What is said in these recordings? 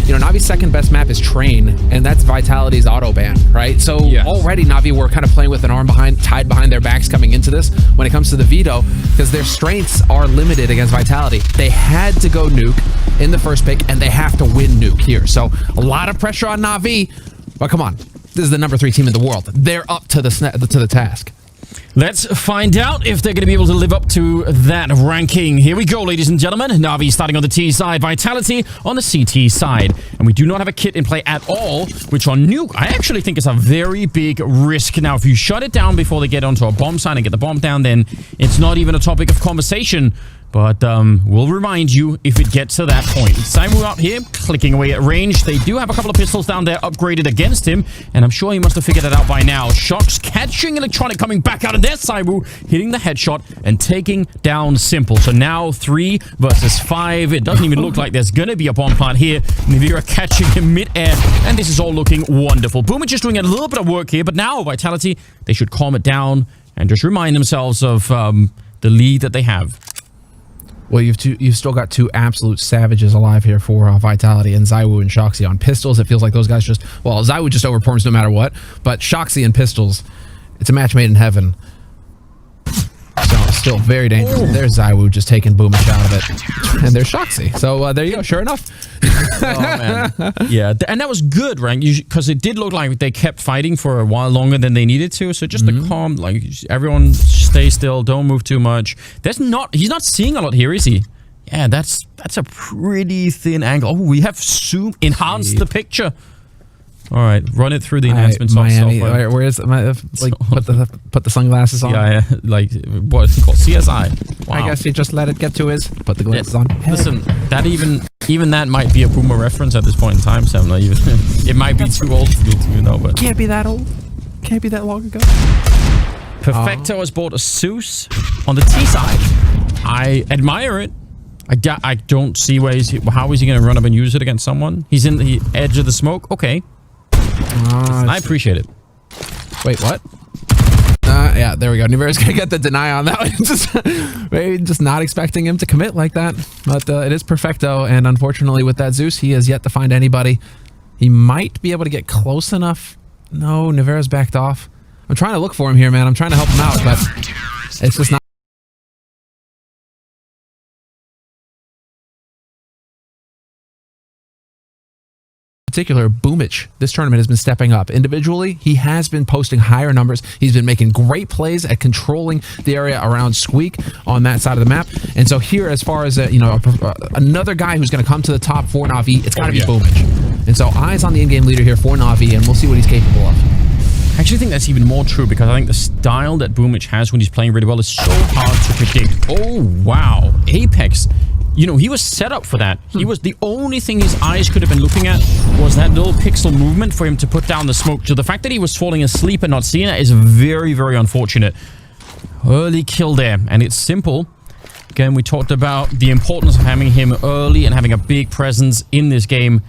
you know, Navi's second best map is Train, and that's Vitality's auto ban, right? So already Navi were kind of playing with an arm tied behind their backs coming into this when it comes to the veto, because their strengths are limited against Vitality. They had to go nuke in the first pick, and they have to win nuke here. So a lot of pressure on Navi, but come on, this is the #3 team in the world. They're up to the task. Let's find out if they're going to be able to live up to that ranking. Here we go, ladies and gentlemen. Navi starting on the T side, Vitality on the CT side. And we do not have a kit in play at all, which on nuke, I actually think is a very big risk. Now, if you shut it down before they get onto a bomb site and get the bomb down, then it's not even a topic of conversation. But we'll remind you if it gets to that point. Saimu up here, clicking away at range. They do have a couple of pistols down there upgraded against him, and I'm sure he must have figured it out by now. Shocks catching Electronic coming back out of there. Saimu hitting the headshot and taking down Simple. So now 3 versus 5. It doesn't even look like there's going to be a bomb plant here. Nivira catching him mid-air, and this is all looking wonderful. Boomer just doing a little bit of work here, but now Vitality, they should calm it down and just remind themselves of the lead that they have. Well, you've still got two absolute savages alive here for Vitality, and ZywOo and Shoxi on pistols. It feels like those guys just... Well, ZywOo just overperforms no matter what, but Shoxi and pistols, it's a match made in heaven. So, still very dangerous. There's ZywOo just taking Boomich out of it. And there's Shoxi. So, there you go. Sure enough. Oh, man. Yeah, and that was good, right? Because it did look like they kept fighting for a while longer than they needed to. So, just the calm, like, everyone stay still. Don't move too much. He's not seeing a lot here, is he? Yeah, that's a pretty thin angle. Oh, we have enhanced the picture. All right, run it through the enhancement Miami. Where is like put the sunglasses on? Yeah, like what is it called? CSI. Wow. I guess he just let it get to his. Put the glasses on. Listen, that even that might be a Boomer reference at this point in time. So it might be too old for me to know, but can't be that old. Can't be that long ago. Perfecto has bought a Zeus on the T side. I admire it. I don't see how is he going to run up and use it against someone? He's in the edge of the smoke. Okay. I appreciate it. Wait, what? Yeah, there we go. Nivira's gonna get the deny on that one. Maybe just not expecting him to commit like that. But it is Perfecto, and unfortunately with that Zeus, he has yet to find anybody. He might be able to get close enough. No, Nivira's backed off. I'm trying to look for him here, man. I'm trying to help him out, but it's just not. Particular, Boomich this tournament has been stepping up individually. He has been posting higher numbers. He's been making great plays at controlling the area around Squeak on that side of the map. And so here, as far as another guy who's going to come to the top for Navi, it's got to be Boomich. And so eyes on the in-game leader here for Navi, and we'll see what he's capable of. I actually think that's even more true, because I think the style that Boomich has when he's playing really well is so hard to predict. Oh wow, Apex. You know, he was set up for that. He was the only thing his eyes could have been looking at was that little pixel movement for him to put down the smoke. So the fact that he was falling asleep and not seeing it is very, very unfortunate. Early kill there, and it's Simple. Again, we talked about the importance of having him early and having a big presence in this game.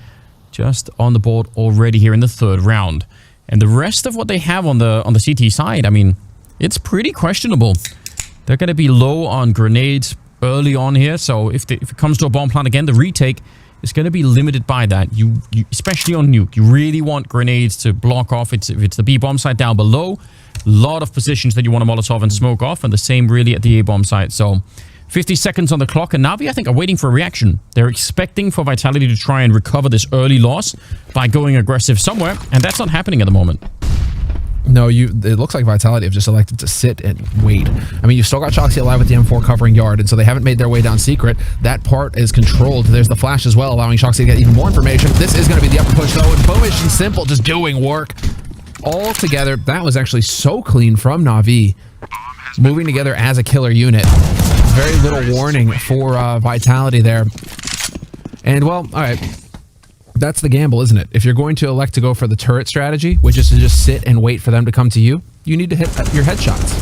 Just on the board already here in the 3rd round. And the rest of what they have on the CT side, I mean, it's pretty questionable. They're going to be low on grenades early on here, so if it comes to a bomb plant again, the retake is going to be limited by that. You especially on nuke, you really want grenades to block off. If it's the B bomb site down below, a lot of positions that you want to Molotov and smoke off, and the same really at the A bomb site. So 50 seconds on the clock, and Navi, I think, are waiting for a reaction. They're expecting for Vitality to try and recover this early loss by going aggressive somewhere, and that's not happening at the moment. No, it looks like Vitality have just elected to sit and wait. I mean, you've still got Shoxi alive with the M4 covering yard, and so they haven't made their way down secret. That part is controlled. There's the flash as well, allowing Shoxi to get even more information. This is going to be the upper push, though, and Boomich and Simple just doing work all together. That was actually so clean from Navi, moving together as a killer unit. Very little warning for Vitality there. And, well, all right. That's the gamble, isn't it? If you're going to elect to go for the turret strategy, which is to just sit and wait for them to come to you, you need to hit your headshots.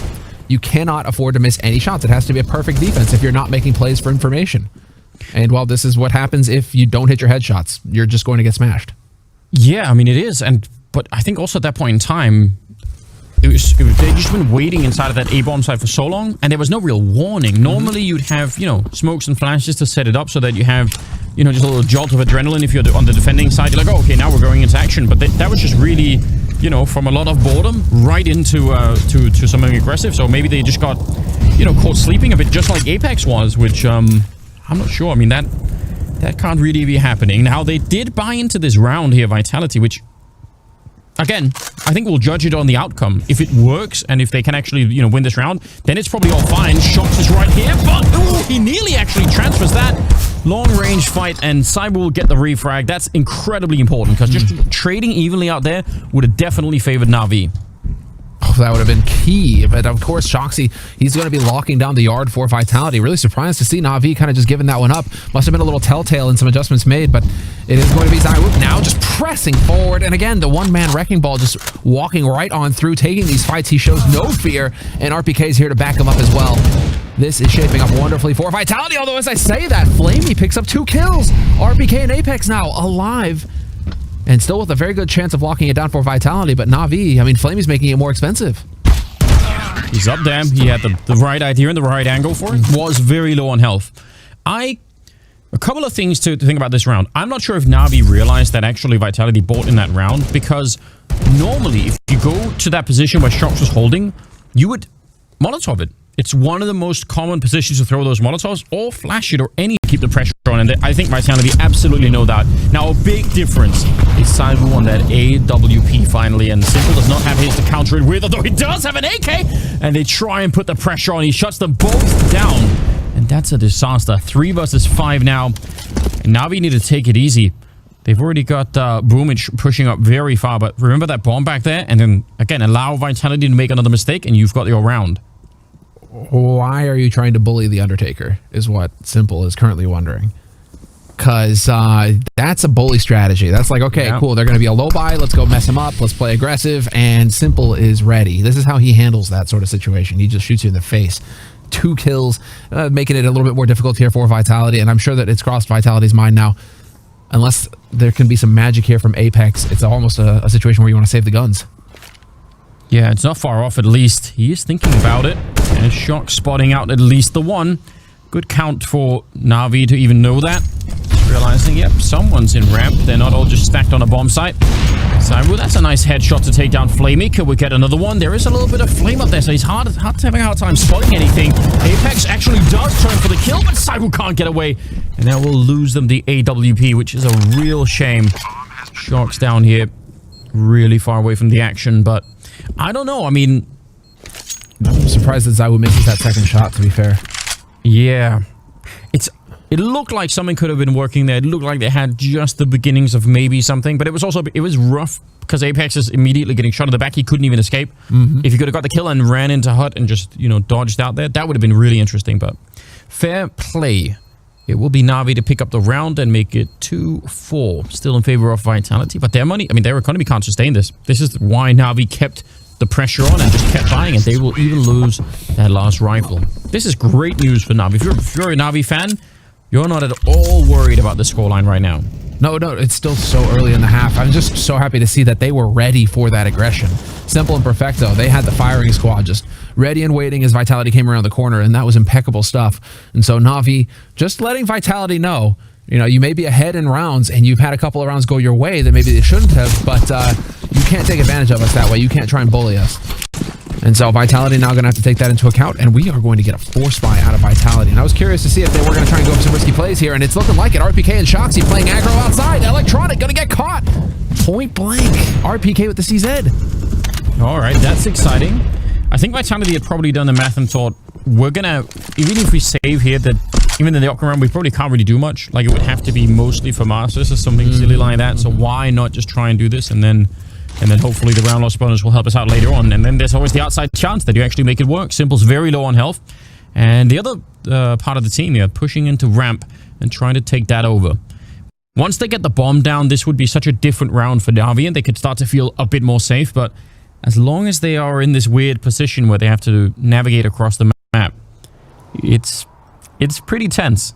You cannot afford to miss any shots. It has to be a perfect defense if you're not making plays for information. And while this is what happens if you don't hit your headshots, you're just going to get smashed. Yeah, I mean, it is. But I think also at that point in time, they'd just been waiting inside of that A-bomb site for so long, and there was no real warning. Normally, you'd have, smokes and flashes to set it up so that you have, you know, just a little jolt of adrenaline if you're on the defending side. You're like, oh, okay, now we're going into action. But that was just really, you know, from a lot of boredom right into to something aggressive. So maybe they just got, you know, caught sleeping a bit, just like Apex was, which I'm not sure. I mean, that can't really be happening. Now, they did buy into this round here, Vitality, which, again, I think we'll judge it on the outcome. If it works and if they can actually, you know, win this round, then it's probably all fine. Shox is right here, but ooh, he nearly actually transfers that. Long-range fight, and Cyber will get the refrag. That's incredibly important, because just trading evenly out there would have definitely favored Navi. Oh, that would have been key. But of course, Shoxy, he's going to be locking down the yard for Vitality. Really surprised to see Navi kind of just giving that one up. Must have been a little telltale and some adjustments made, but it is going to be ZywOo now just pressing forward. And again, the one-man wrecking ball just walking right on through, taking these fights. He shows no fear, and RPK is here to back him up as well. This is shaping up wonderfully for Vitality, although as I say that, Flamey picks up 2 kills. RPK and Apex now alive, and still with a very good chance of locking it down for Vitality, but Navi, I mean, Flamey's making it more expensive. He's up there. He had the right idea and the right angle for it. Was very low on health. A couple of things to think about this round. I'm not sure if Navi realized that actually Vitality bought in that round, because normally if you go to that position where Shox was holding, you would Molotov it. It's one of the most common positions to throw those Molotovs, or flash it, or any to keep the pressure on. And I think Vitality absolutely know that. Now, a big difference is ZywOo on that AWP finally, and Simple does not have his to counter it with, although he does have an AK, and they try and put the pressure on. He shuts them both down, and that's a disaster. 3 versus 5 now, and Navi need to take it easy. They've already got Boomage pushing up very far, but remember that bomb back there, and then, again, allow Vitality to make another mistake, and you've got your round. Why are you trying to bully the Undertaker, is what Simple is currently wondering. Because that's a bully strategy. That's like, okay, cool, they're going to be a low buy, let's go mess him up, let's play aggressive, and Simple is ready. This is how he handles that sort of situation. He just shoots you in the face. 2 kills, making it a little bit more difficult here for Vitality, and I'm sure that it's crossed Vitality's mind now. Unless there can be some magic here from Apex, it's almost a situation where you want to save the guns. Yeah, it's not far off at least. He is thinking about it. And Shox spotting out at least the one. Good count for Navi to even know that. Realizing, yep, someone's in ramp. They're not all just stacked on a bomb site. ZywOo, that's a nice headshot to take down Flamey. Could we get another one? There is a little bit of flame up there, so he's having a hard time spotting anything. Apex actually does turn for the kill, but ZywOo can't get away. And that will lose them the AWP, which is a real shame. Shox down here, really far away from the action, but I don't know. I mean, I'm surprised that ZywOo misses that second shot, to be fair. Yeah. It looked like something could have been working there. It looked like they had just the beginnings of maybe something, but it was rough because Apex is immediately getting shot in the back. He couldn't even escape. If he could have got the kill and ran into Hut and just, you know, dodged out there, that would have been really interesting, but fair play. It will be Navi to pick up the round and make it 2-4. Still in favor of Vitality, but their money, I mean, their economy can't sustain this. This is why Navi kept the pressure on and just kept buying, and they will even lose that last rifle. This is great news for Navi. If you're a Navi fan, you're not at all worried about the scoreline right now. No, it's still so early in the half. I'm just so happy to see that they were ready for that aggression. Simple and Perfecto, they had the firing squad just ready and waiting as Vitality came around the corner, and that was impeccable stuff. And so Navi, just letting Vitality know, you know, you may be ahead in rounds, and you've had a couple of rounds go your way that maybe they shouldn't have, but you can't take advantage of us that way. You can't try and bully us. And so Vitality now going to have to take that into account, and we are going to get a force buy out of Vitality. And I was curious to see if they were going to try and go for some risky plays here, and it's looking like it. RPK and Shoxy playing aggro outside. Electronic going to get caught. Point blank. RPK with the CZ. All right, that's exciting. I think Vitality had probably done the math and thought, we're going to, even if we save here, that even in the Octa round, we probably can't really do much. Like, it would have to be mostly for Masters or something silly like that. So why not just try and do this, and then hopefully the round loss bonus will help us out later on. And then there's always the outside chance that you actually make it work. Simple's very low on health. And the other part of the team here, pushing into ramp and trying to take that over. Once they get the bomb down, this would be such a different round for Navi, and they could start to feel a bit more safe. But as long as they are in this weird position where they have to navigate across the map, it's pretty tense.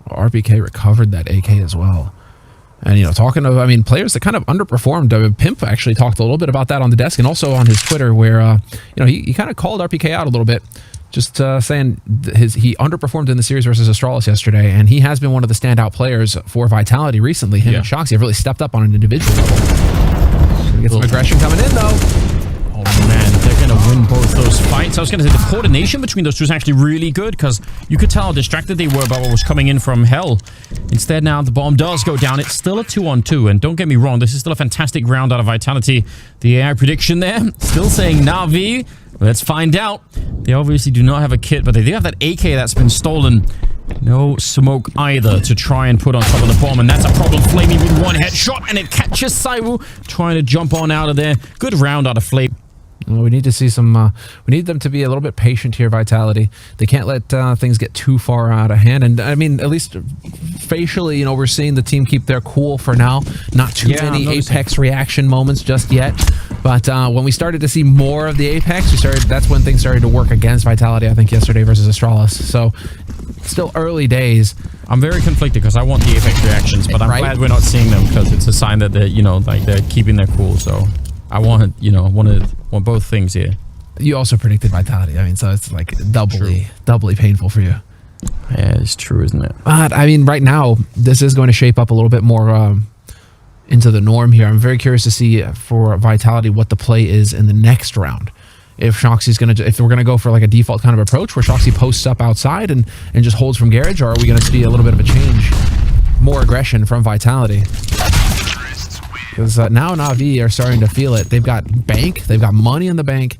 RPK recovered that AK as well. And, you know, talking of, I mean, players that kind of underperformed, Pimp actually talked a little bit about that on the desk and also on his Twitter where, you know, he kind of called RPK out a little bit. Just saying he underperformed in the series versus Astralis yesterday, and he has been one of the standout players for Vitality recently. Him and Shoxy have really stepped up on an individual level. Gonna get some aggression coming in, though. Oh, man, they're going to win both those fights. I was going to say the coordination between those two is actually really good because you could tell how distracted they were about what was coming in from hell. Instead, now the bomb does go down. It's still a 2-on-2, and don't get me wrong, this is still a fantastic round out of Vitality. The AI prediction there, still saying Navi. Let's find out. They obviously do not have a kit, but they do have that AK that's been stolen. No smoke either to try and put on top of the bomb, and that's a problem. Flamey with one headshot, and it catches Saiwu trying to jump on out of there. Good round out of Flame. Well, we need to see some. We need them to be a little bit patient here, Vitality. They can't let things get too far out of hand. And I mean, at least facially, you know, we're seeing the team keep their cool for now. Not too many Apex reaction moments just yet. But when we started to see more of the Apex, that's when things started to work against Vitality, I think, yesterday versus Astralis. So, still early days. I'm very conflicted because I want the Apex reactions, but I'm glad we're not seeing them because it's a sign that they're, you know, like they're keeping their cool. So, I want, you know, want both things here. You also predicted Vitality. I mean, so it's like doubly painful for you. Yeah, it's true, isn't it? But, I mean, right now, this is going to shape up a little bit more into the norm here. I'm very curious to see for Vitality what the play is in the next round. If Shoxy's going to, if we're going to go for like a default kind of approach where Shoxy posts up outside and just holds from garage, or are we going to see a little bit of a change, more aggression from Vitality? Because now Navi are starting to feel it. They've got bank, they've got money in the bank,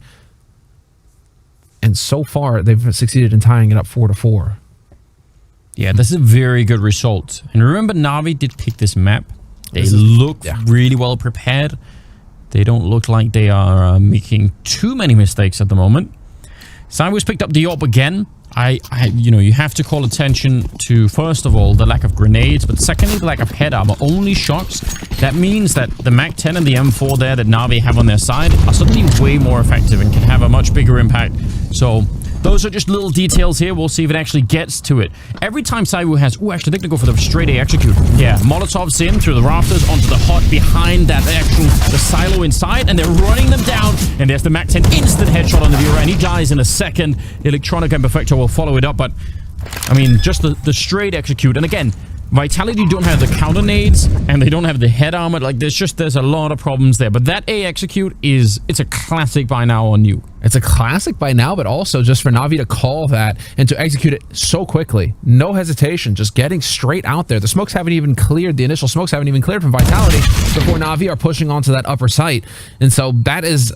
and so far they've succeeded in tying it up 4-4. Yeah, this is a very good result. And remember, Navi did pick this map. They look really well prepared. They don't look like they are making too many mistakes at the moment. Saiwu's picked up the AWP again. You know, you have to call attention to, first of all, the lack of grenades, but secondly, the lack of head armor. Only shots. That means that the MAC-10 and the M4 there that Navi have on their side are suddenly way more effective and can have a much bigger impact. So, those are just little details here. We'll see if it actually gets to it. Every time Saiwu has... Oh, actually, they're going to go for the straight A execute. Yeah, Molotov's in through the rafters onto the hot behind that the silo inside, and they're running them down. And there's the MAC-10 instant headshot on the viewer, and he dies in a second. Electronica and Perfecto will follow it up, but... I mean, just the straight execute. And again, Vitality don't have the counter nades, and they don't have the head armor. Like, there's a lot of problems there. But that A execute it's a classic by now on you. It's a classic by now, but also just for Navi to call that and to execute it so quickly. No hesitation, just getting straight out there. The smokes haven't even cleared. The initial smokes haven't even cleared from Vitality before Navi are pushing onto that upper site. And so that is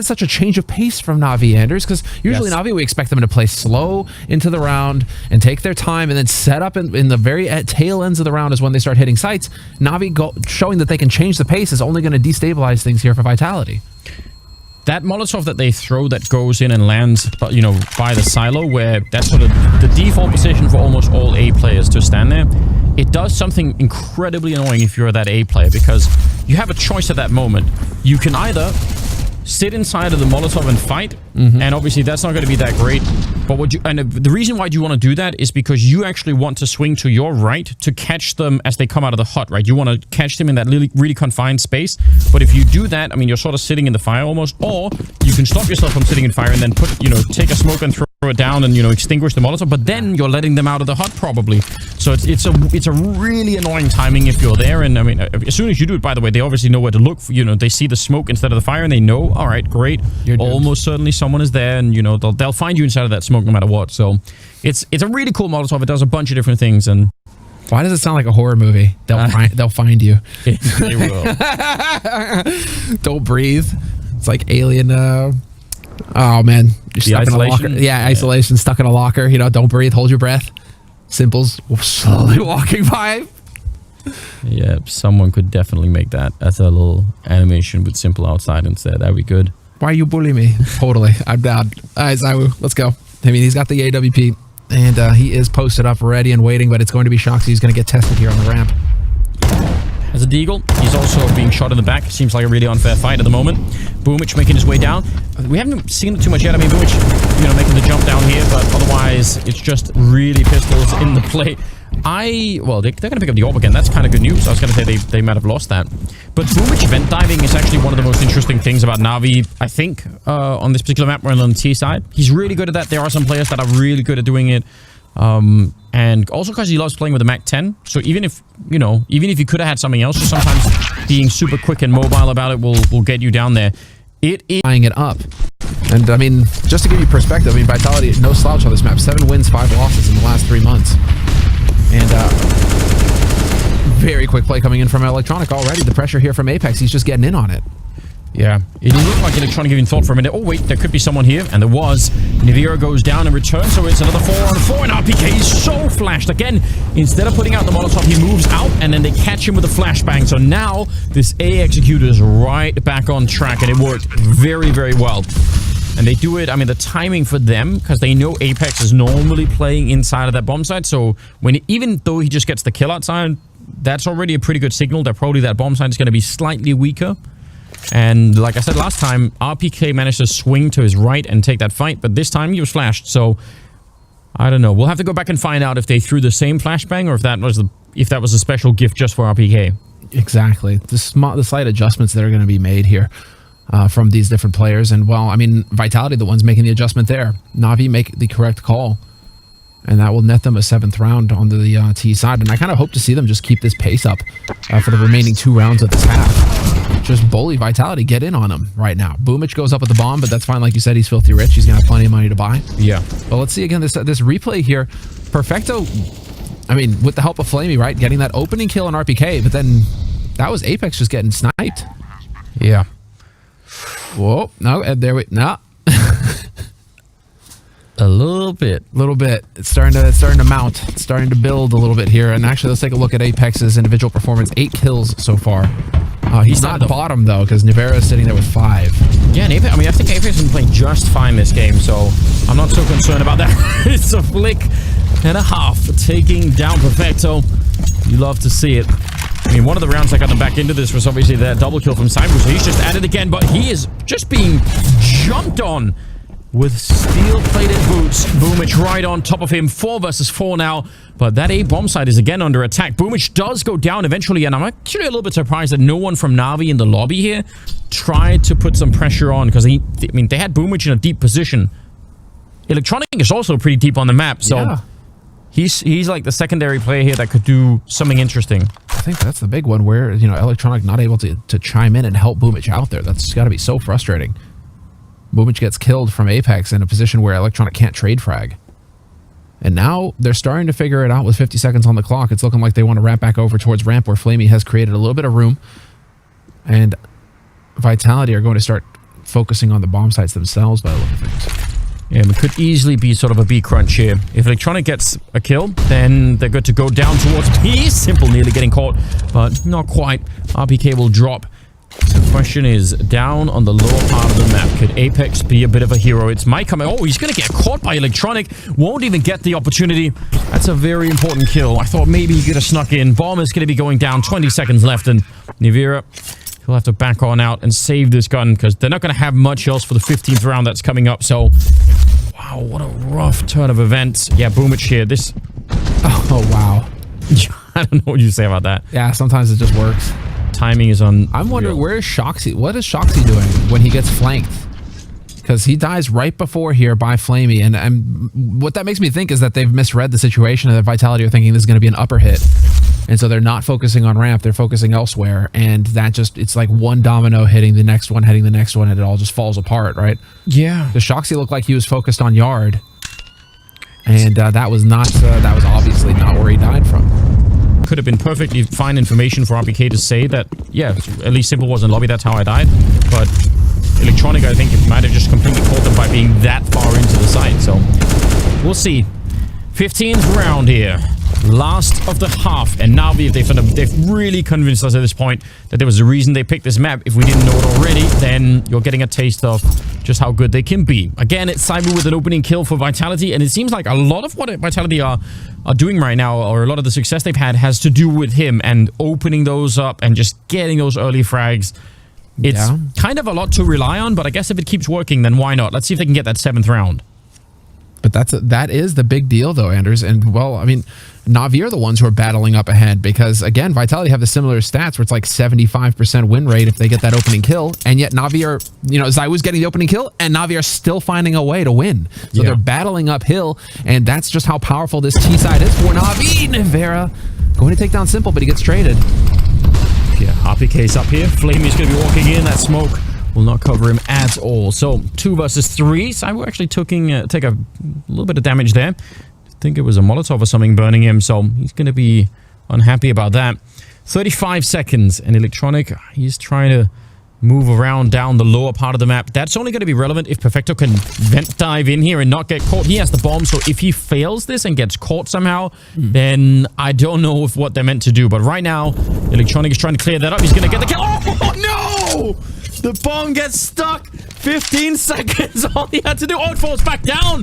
such a change of pace from Navi, Anders, because usually Navi, we expect them to play slow into the round and take their time and then set up in the very tail ends of the round is when they start hitting sites. Navi showing that they can change the pace is only going to destabilize things here for Vitality. That Molotov that they throw that goes in and lands, you know, by the silo, where that's sort of the default position for almost all A players to stand there, it does something incredibly annoying if you're that A player, because you have a choice at that moment. You can either sit inside of the Molotov and fight, and obviously that's not going to be that great. But the reason why you want to do that is because you actually want to swing to your right to catch them as they come out of the hut, right? You want to catch them in that really confined space. But if you do that, I mean, you're sort of sitting in the fire almost, or you can stop yourself from sitting in fire and then take a smoke and throw it down and, you know, extinguish the Molotov, but then you're letting them out of the hut probably. So it's a really annoying timing if you're there. And I mean, as soon as you do it, by the way, they obviously know where to look for, you know, they see the smoke instead of the fire and they know, all right, great, almost certainly someone is there, and, you know, they'll find you inside of that smoke no matter what. So it's a really cool Molotov. It does a bunch of different things. And why does it sound like a horror movie? They'll find you. They will. Don't breathe. It's like Alien. Oh man, you're stuck in a locker. Yeah, isolation, stuck in a locker. You know, don't breathe, hold your breath. Simples slowly walking by. Yeah, someone could definitely make that as a little animation with Simple outside instead. That'd be good. Why are you bullying me? Totally, I'm down. All right, Saiwu, let's go. I mean, he's got the AWP, and he is posted up, ready and waiting, but it's going to be Shoxy who's going to get tested here on the ramp. Has has a deagle. He's also being shot in the back. Seems like a really unfair fight at the moment. Boomich making his way down. We haven't seen it too much yet. I mean, Boomich, you know, making the jump down here, but otherwise, it's just really pistols in the play. Well, they're going to pick up the orb again. That's kind of good news. I was going to say they might have lost that. But Boomich event diving is actually one of the most interesting things about Navi, I think, on this particular map, where on the T side. He's really good at that. There are some players that are really good at doing it. And also because he loves playing with the Mac 10. So even if, you know, even if you could have had something else, just sometimes being super quick and mobile about it will get you down there. It is tying it up. And I mean, just to give you perspective, I mean, Vitality, no slouch on this map. 7 wins, 5 losses in the last 3 months. And very quick play coming in from Electronic already. The pressure here from Apex, he's just getting in on it. Yeah, it looked like Electronic even thought for a minute, oh wait, there could be someone here, and there was. Nivira goes down in return, so it's another 4-on-4, and RPK is so flashed. Again, instead of putting out the Molotov, he moves out, and then they catch him with a flashbang. So now, this A executor is right back on track, and it worked very, very well. And they do it, I mean, the timing for them, because they know Apex is normally playing inside of that bomb site, so even though he just gets the kill outside, that's already a pretty good signal that probably that bomb site is going to be slightly weaker. And like I said last time, RPK managed to swing to his right and take that fight, but this time he was flashed, so I don't know. We'll have to go back and find out if they threw the same flashbang or if that was a special gift just for RPK. Exactly. The slight adjustments that are going to be made here from these different players. And, well, I mean, Vitality, the ones making the adjustment there. Navi make the correct call. And that will net them a 7th round on the T side. And I kind of hope to see them just keep this pace up for the remaining 2 rounds of this half. Just bully Vitality, get in on them right now. Boomich goes up with the bomb, but that's fine. Like you said, he's filthy rich. He's going to have plenty of money to buy. Yeah. But let's see again this replay here. Perfecto, I mean, with the help of Flamey, right? Getting that opening kill on RPK, but then that was Apex just getting sniped. Yeah. Whoa. No, there we... No. A little bit. It's starting to mount. It's starting to build a little bit here. And actually, let's take a look at Apex's individual performance. 8 kills so far. He's not bottom, though, because Nivera is sitting there with 5. Yeah, and Apex, I mean, I think Apex has been playing just fine this game, so I'm not so concerned about that. It's a flick and a half taking down Perfecto. You love to see it. I mean, one of the rounds that got them back into this was obviously that double kill from Cyprus. So he's just at it again, but he is just being jumped on with steel-plated boots. Boomich right on top of him. 4 versus 4 now. But that A bomb site is again under attack. Boomich does go down eventually, and I'm actually a little bit surprised that no one from Navi in the lobby here tried to put some pressure on, because I mean, they had Boomich in a deep position. Electronic is also pretty deep on the map, so yeah. He's like the secondary player here that could do something interesting. I think that's the big one where, you know, Electronic not able to chime in and help Boomich out there. That's got to be so frustrating. Boomich gets killed from Apex in a position where Electronic can't trade frag. And now they're starting to figure it out with 50 seconds on the clock. It's looking like they want to wrap back over towards ramp, where Flamey has created a little bit of room. And Vitality are going to start focusing on the bomb sites themselves by the look of things. Yeah, it could easily be sort of a B crunch here. If Electronic gets a kill, then they're good to go down towards B. Simple nearly getting caught, but not quite. RPK will drop. So the question is, down on the lower part of the map, could Apex be a bit of a hero? It's Mike coming. Oh, he's going to get caught by Electronic. Won't even get the opportunity. That's a very important kill. I thought maybe he could have snuck in. Bomb is going to be going down. 20 seconds left, and Nivira, he'll have to back on out and save this gun, because they're not going to have much else for the 15th round that's coming up. So, wow, what a rough turn of events. Yeah, Boomich here. This... Oh, wow. I don't know what you say about that. Yeah, sometimes it just works. Timing is on. I'm wondering, where is Shoxy? What is Shoxy doing when he gets flanked? Because he dies right before here by Flamey, and what that makes me think is that they've misread the situation, and that Vitality are thinking this is going to be an upper hit, and so they're not focusing on ramp, they're focusing elsewhere, and that just, it's like one domino hitting the next one, and it all just falls apart, right? Yeah. The Shoxy looked like he was focused on yard, and that was obviously not where he died from. Could have been perfectly fine information for RPK to say that, yeah, at least Simple was in lobby, that's how I died. But Electronic, I think, it might have just completely caught them by being that far into the site. So we'll see. 15th round here. Last of the half. And Navi, they've really convinced us at this point that there was a reason they picked this map. If we didn't know it already, then you're getting a taste of just how good they can be. Again, it's Cyber with an opening kill for Vitality, and it seems like a lot of what Vitality are doing right now, or a lot of the success they've had, has to do with him and opening those up and just getting those early frags. It's kind of a lot to rely on, but I guess if it keeps working, then why not? Let's see if they can get that 7th round. But that is the big deal, though, Anders. And, well, I mean, Navi are the ones who are battling up ahead because, again, Vitality have the similar stats where it's like 75% win rate if they get that opening kill. And yet Navi are, you know, Zywoo's getting the opening kill and Navi are still finding a way to win. So they're battling uphill, and that's just how powerful this T side is for Navi. Nevera going to take down Simple, but he gets traded. Yeah, RPK's up here. Flamey's going to be walking in. That smoke will not cover him at all. So 2 versus 3. Cyber actually take a little bit of damage there. I think it was a Molotov or something burning him, so he's going to be unhappy about that. 35 seconds, and Electronic, he's trying to move around down the lower part of the map. That's only going to be relevant if Perfecto can vent dive in here and not get caught. He has the bomb, so if he fails this and gets caught somehow, then I don't know if what they're meant to do. But right now, Electronic is trying to clear that up. He's going to get the kill. Oh, no! The bomb gets stuck. 15 seconds. All he had to do. Oh, it falls back down.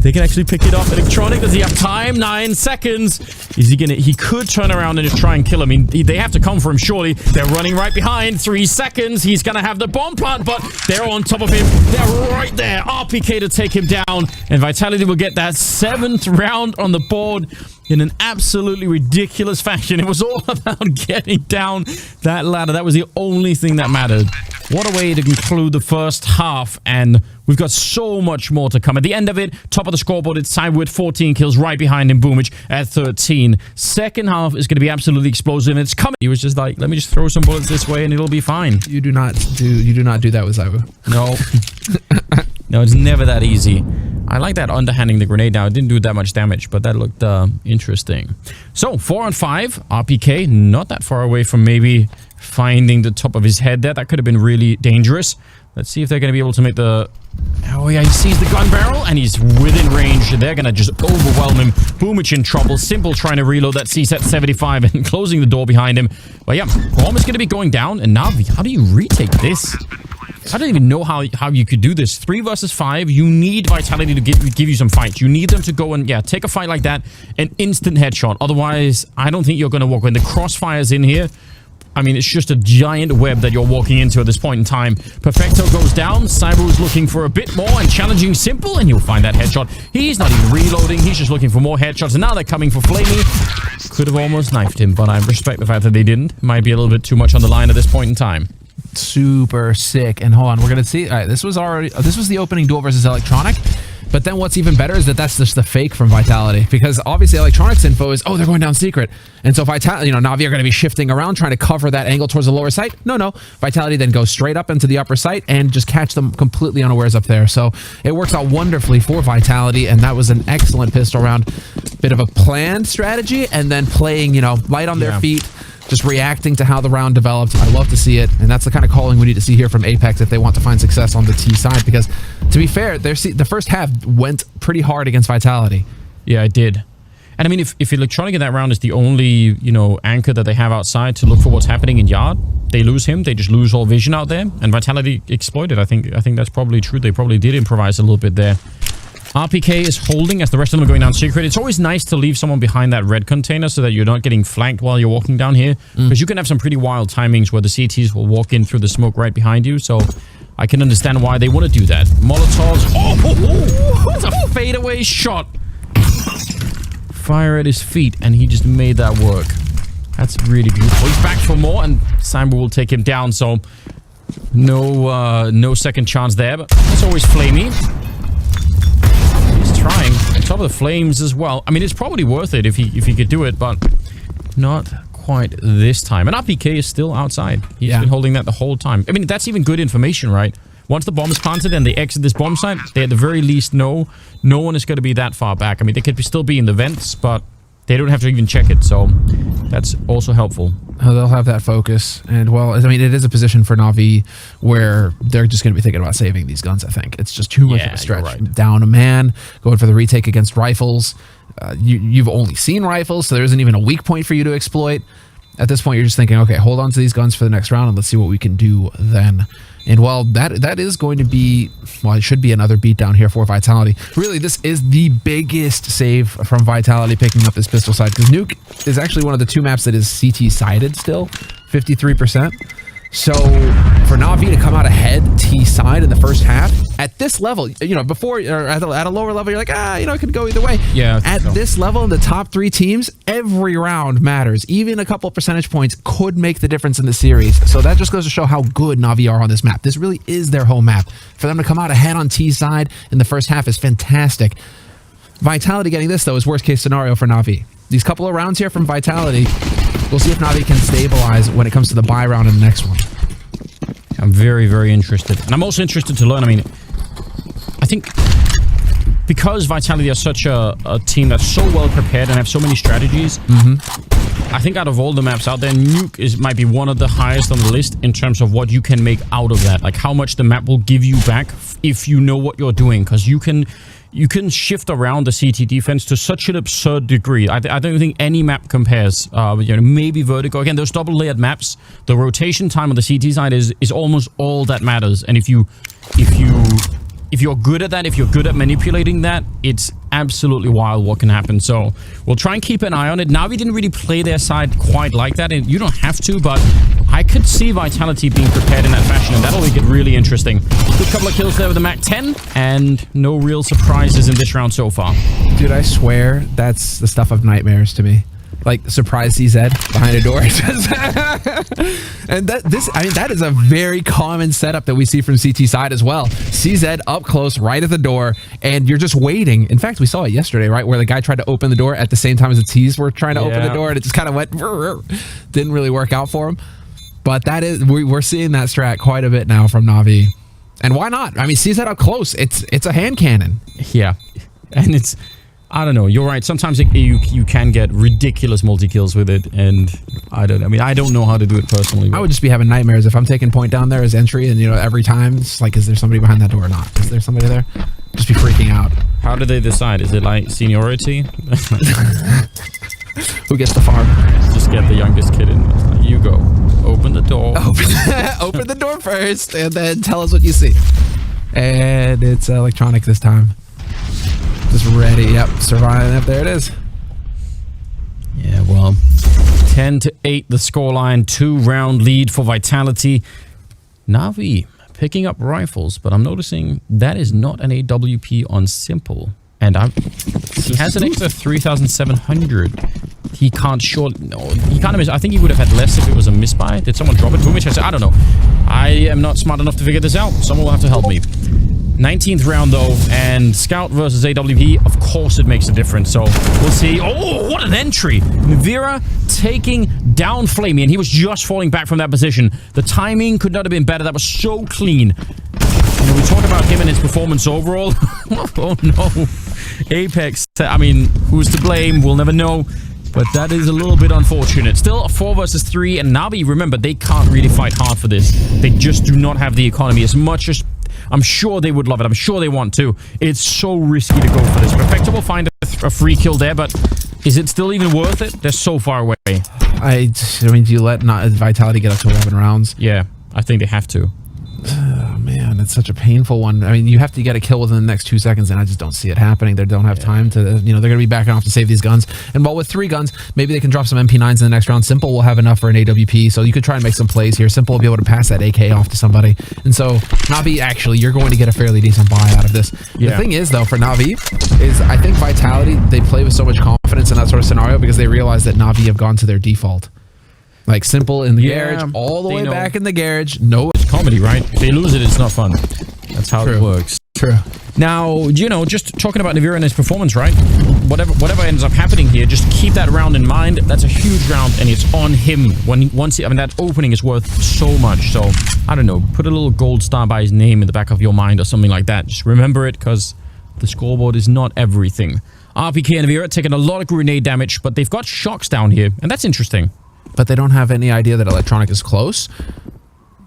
They can actually pick it up. Electronic, does he have time? 9 seconds. Is he gonna... He could turn around and just try and kill him. I mean, they have to come for him, surely. They're running right behind. 3 seconds. He's gonna have the bomb plant, but they're on top of him. They're right there. RPK to take him down. And Vitality will get that 7th round on the board in an absolutely ridiculous fashion. It was all about getting down that ladder. That was the only thing that mattered. What a way to conclude the first half, and we've got so much more to come. At the end of it, top of the scoreboard, it's Cyber with 14 kills, right behind him, Boomich at 13. Second half is going to be absolutely explosive, and it's coming. He was just like, let me just throw some bullets this way, and it'll be fine. You do not do that with Zywoo. No. No, it's never that easy. I like that underhanding the grenade now. It didn't do that much damage, but that looked interesting. So, 4 on 5. RPK, not that far away from maybe finding the top of his head there. That could have been really dangerous. Let's see if they're going to be able to make the... Oh, yeah, he sees the gun barrel, and he's within range. They're going to just overwhelm him. Boomich in trouble. Simple trying to reload that CSAT 75 and closing the door behind him. But yeah, bomb is going to be going down. And Navi, how do you retake this? I don't even know how you could do this. 3 versus 5. You need Vitality to give you some fights. You need them to go and, yeah, take a fight like that. An instant headshot. Otherwise, I don't think you're going to walk. When the crossfire's in here, I mean, it's just a giant web that you're walking into at this point in time. Perfecto goes down. Cyber is looking for a bit more and challenging Simple, and you'll find that headshot. He's not even reloading. He's just looking for more headshots, and now they're coming for Flamey. Could have almost knifed him, but I respect the fact that they didn't. Might be a little bit too much on the line at this point in time. Super sick. And hold on, we're gonna see. All right, this was the opening duel versus Electronic. But then what's even better is that that's just the fake from Vitality, because obviously Electronic's info is, oh, they're going down secret. And so Vitality, you know, Navi are going to be shifting around trying to cover that angle towards the lower site. No. Vitality then goes straight up into the upper site and just catch them completely unawares up there. So it works out wonderfully for Vitality, and that was an excellent pistol round. Bit of a planned strategy, and then playing, you know, light on their feet, just reacting to how the round developed. I love to see it, and that's the kind of calling we need to see here from Apex if they want to find success on the T side, because to be fair, the first half went pretty hard against Vitality. Yeah, it did. And I mean, if Electronic in that round is the only, you know, anchor that they have outside to look for what's happening in yard, they lose him. They just lose all vision out there, and Vitality exploited. I think that's probably true. They probably did improvise a little bit there. RPK is holding as the rest of them are going down secret. It's always nice to leave someone behind that red container so that you're not getting flanked while you're walking down here. Because you can have some pretty wild timings where the CTs will walk in through the smoke right behind you. So I can understand why they want to do that. Molotovs. Oh, that's a fadeaway shot. Fire at his feet, and he just made that work. That's really beautiful. He's back for more, and Simon will take him down. So no second chance there, but it's always Flamey. Trying on top of the flames as well. I mean, it's probably worth it if he could do it, but not quite this time. And RPK is still outside. He's been holding that the whole time. I mean, that's even good information, right? Once the bomb is planted and they exit this bomb site, they at the very least know no one is going to be that far back. I mean, they could still be in the vents, but they don't have to even check it, so that's also helpful. They'll have that focus, and well, I mean, it is a position for Navi where they're just going to be thinking about saving these guns, I think. It's just too much of a stretch. Right. Down a man, going for the retake against rifles. you've only seen rifles, so there isn't even a weak point for you to exploit. At this point, you're just thinking, okay, hold on to these guns for the next round and let's see what we can do then. And well, that is going to be, well, it should be another beatdown here for Vitality. Really, this is the biggest save from Vitality picking up this pistol side, because Nuke is actually one of the 2 maps that is CT-sided still, 53%. So for Navi to come out ahead T-side in the first half, at this level, you know, before, or at a lower level, you're like, you know, it could go either way. Yeah. At this level, in the top 3 teams, every round matters. Even a couple percentage points could make the difference in the series. So that just goes to show how good Navi are on this map. This really is their home map. For them to come out ahead on T-side in the first half is fantastic. Vitality getting this, though, is worst case scenario for Navi. These couple of rounds here from Vitality, we'll see if Navi can stabilize when it comes to the buy round in the next one. I'm very, very interested. And I'm also interested to learn, I mean, I think because Vitality are such a team that's so well prepared and have so many strategies, I think out of all the maps out there, Nuke might be one of the highest on the list in terms of what you can make out of that. Like how much the map will give you back if you know what you're doing. Because you can shift around the CT defense to such an absurd degree. I don't think any map compares. You know, maybe Vertigo. Again, those double-layered maps, the rotation time on the CT side is almost all that matters. And if you're good at that, if you're good at manipulating that, it's absolutely wild what can happen. So we'll try and keep an eye on it. Navi didn't really play their side quite like that, and you don't have to, but I could see Vitality being prepared in that fashion, and that'll make it really interesting. Good couple of kills there with the MAC-10, and no real surprises in this round so far. Dude, I swear that's the stuff of nightmares to me. Like surprise CZ behind a door. And that is a very common setup that we see from CT side as well. CZ up close right at the door, and you're just waiting. In fact, we saw it yesterday, right, where the guy tried to open the door at the same time as the T's were trying to open the door, and it just kind of went, didn't really work out for him. But that is, we're seeing that strat quite a bit now from Navi. And why not? I mean, CZ up close, it's a hand cannon. Yeah, and it's, I don't know. You're right. Sometimes you can get ridiculous multi-kills with it, and I don't know how to do it personally. I would just be having nightmares if I'm taking point down there as entry, and you know, every time it's like, is there somebody behind that door or not? Is there somebody there? Just be freaking out. How do they decide? Is it like seniority? Who gets the farm? Just get the youngest kid in. It's like, you go. Open the door. Open the door first, and then tell us what you see. And it's electronic this time. Just ready. Yep, surviving. Yep, there it is. Yeah, well, 10-8 the scoreline. 2-round lead for Vitality. Navi picking up rifles, but I'm noticing that is not an AWP on Simple. And he has an extra 3,700. He can't short. No, he can't miss. I think he would have had less if it was a misbuy. Did someone drop it? I don't know. I am not smart enough to figure this out. Someone will have to help me. 19th round though, and Scout versus AWP, of course it makes a difference, so we'll see. Oh, what an entry! Navira taking down Flamey, and he was just falling back from that position. The timing could not have been better. That was so clean. You know, we talk about him and his performance overall. Oh no. Apex, I mean, who's to blame? We'll never know. But that is a little bit unfortunate. Still a 4 versus 3, and Navi, remember, they can't really fight hard for this. They just do not have the economy as much as I'm sure they would love it. I'm sure they want to. It's so risky to go for this. Perfecto will find a free kill there, but is it still even worth it? They're so far away. I mean, do you let Vitality get up to 11 rounds? Yeah, I think they have to. Oh, man, it's such a painful one. I mean, you have to get a kill within the next 2 seconds, and I just don't see it happening. They don't have time to, you know, they're going to be backing off to save these guns. And while with 3 guns, maybe they can drop some MP9s in the next round. Simple will have enough for an AWP, so you could try and make some plays here. Simple will be able to pass that AK off to somebody. And so, Navi, actually, you're going to get a fairly decent buy out of this. Yeah. The thing is, though, for Navi, is I think Vitality, they play with so much confidence in that sort of scenario because they realize that Navi have gone to their default. Like Simple in the garage, all the way back in the garage. No, it's comedy, right? If they lose it, it's not fun. That's how it works. True. Now, you know, just talking about Navira and his performance, right? Whatever ends up happening here, just keep that round in mind. That's a huge round, and it's on him. I mean, that opening is worth so much. So, I don't know, put a little gold star by his name in the back of your mind or something like that. Just remember it, because the scoreboard is not everything. RPK and Navira taking a lot of grenade damage, but they've got shocks down here, and that's interesting. But they don't have any idea that electronic is close.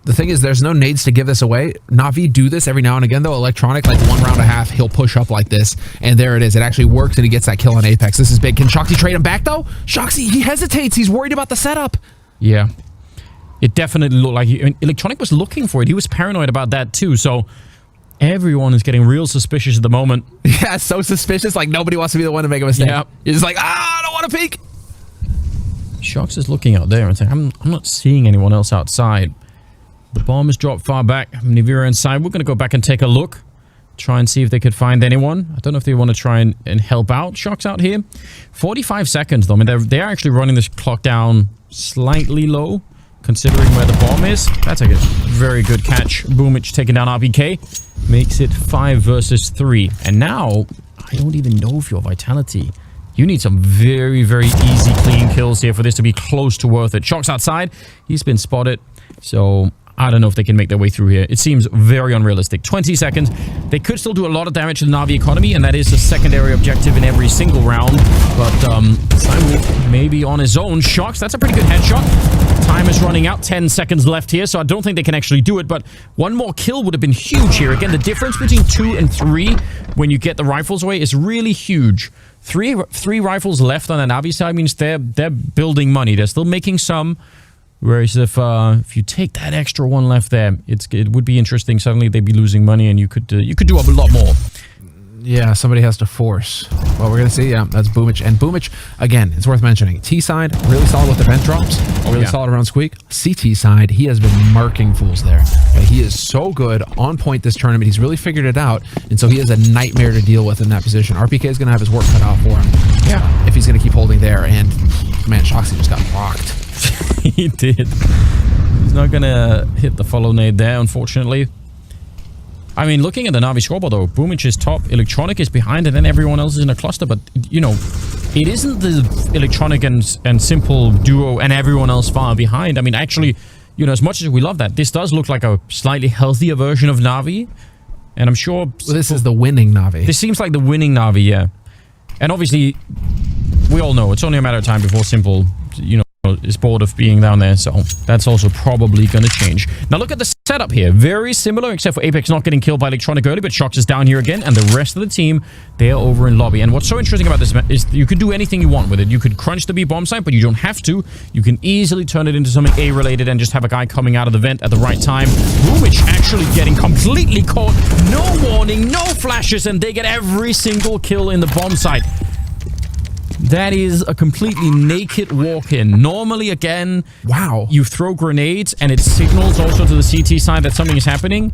The thing is, there's no nades to give this away. Navi do this every now and again, though. Electronic, like 1 round and a half, he'll push up like this, and there it is. It actually works, and he gets that kill on Apex. This is big. Can Shoxy trade him back, though? Shoxy, he hesitates. He's worried about the setup. Yeah. It definitely looked like Electronic was looking for it. He was paranoid about that, too, so everyone is getting real suspicious at the moment. Yeah, so suspicious. Like, nobody wants to be the one to make a mistake. Yeah. You're just like, I don't want to peek. Shox is looking out there and saying, I'm not seeing anyone else outside. The bomb is dropped far back. Nivira inside. We're going to go back and take a look. Try and see if they could find anyone. I don't know if they want to try and help out Shox out here. 45 seconds, though. I mean, they're actually running this clock down slightly low, considering where the bomb is. That's a very good catch. Boomich taking down RPK. Makes it 5 versus 3. And now, I don't even know if you're Vitality. You need some very, very easy, clean kills here for this to be close to worth it. Shox outside. He's been spotted. So I don't know if they can make their way through here. It seems very unrealistic. 20 seconds. They could still do a lot of damage to the Navi economy, and that is a secondary objective in every single round. But Simon maybe on his own. Shox, that's a pretty good headshot. Time is running out. 10 seconds left here, so I don't think they can actually do it. But one more kill would have been huge here. Again, the difference between 2 and 3 when you get the rifles away is really huge. Three rifles left on the Navi side means they're building money. They're still making some. Whereas if you take that extra one left there, it would be interesting. Suddenly they'd be losing money, and you could do a lot more. Yeah, somebody has to force. Well, we're gonna see. Yeah, that's Boomich, and Boomich again. It's worth mentioning. T side really solid with the vent drops. Really solid around Squeak. CT side, he has been marking fools there. He is so good on point this tournament. He's really figured it out, and so he is a nightmare to deal with in that position. RPK is gonna have his work cut out for him. Yeah, if he's gonna keep holding there. And man, Shoxy just got rocked. He did. He's not gonna hit the follow nade there, unfortunately. I mean, looking at the Navi scoreboard, though, Boomich is top, Electronic is behind, and then everyone else is in a cluster. But, you know, it isn't the Electronic and Simple duo and everyone else far behind. I mean, actually, you know, as much as we love that, this does look like a slightly healthier version of Navi. And I'm sure... Well, this is the winning Navi. This seems like the winning Navi, yeah. And obviously, we all know it's only a matter of time before Simple, you know, is bored of being down there, so that's also probably going to change. Now look at the setup here. Very similar, except for Apex not getting killed by Electronic early, but Shox is down here again, and the rest of the team, they're over in lobby. And what's so interesting about this is you could do anything you want with it. You could crunch the B bomb site, but you don't have to. You can easily turn it into something A-related and just have a guy coming out of the vent at the right time. Boomich actually getting completely caught. No warning, no flashes, and they get every single kill in the bomb site. That is a completely naked walk-in. Normally, again, wow, you throw grenades and it signals also to the CT side that something is happening.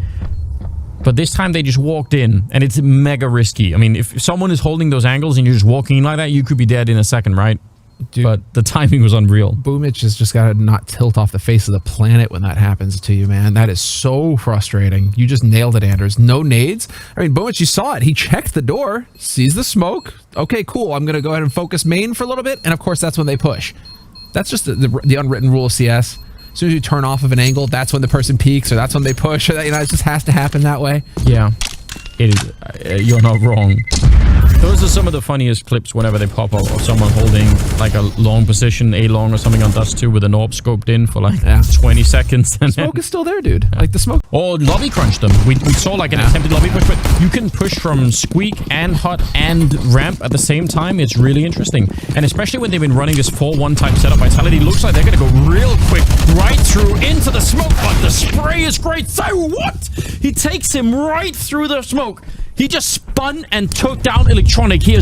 But this time they just walked in, and it's mega risky. I mean, if someone is holding those angles and you're just walking in like that, you could be dead in a second, right? Dude, but the timing was unreal. Boomich has just got to not tilt off the face of the planet when that happens to you, man. That is so frustrating. You just nailed it, Anders. No nades. I mean, Boomich, you saw it. He checked the door, sees the smoke. Okay, cool. I'm going to go ahead and focus main for a little bit. And of course, that's when they push. That's just the unwritten rule of CS. As soon as you turn off of an angle, that's when the person peaks, or that's when they push. Or, you know, it just has to happen that way. Yeah, it is. You're not wrong. Those are some of the funniest clips whenever they pop up of someone holding like a long position, A-long or something on Dust 2 with an AWP scoped in for like 20 seconds. And smoke is still there, dude. Like the smoke. Or lobby crunch them. We saw like an attempted lobby push, but you can push from Squeak and Hut and Ramp at the same time. It's really interesting. And especially when they've been running this 4-1 type setup, Vitality looks like they're going to go real quick right through into the smoke, but the spray is great. So what? He takes him right through the smoke. He just spun and took down Electronic. He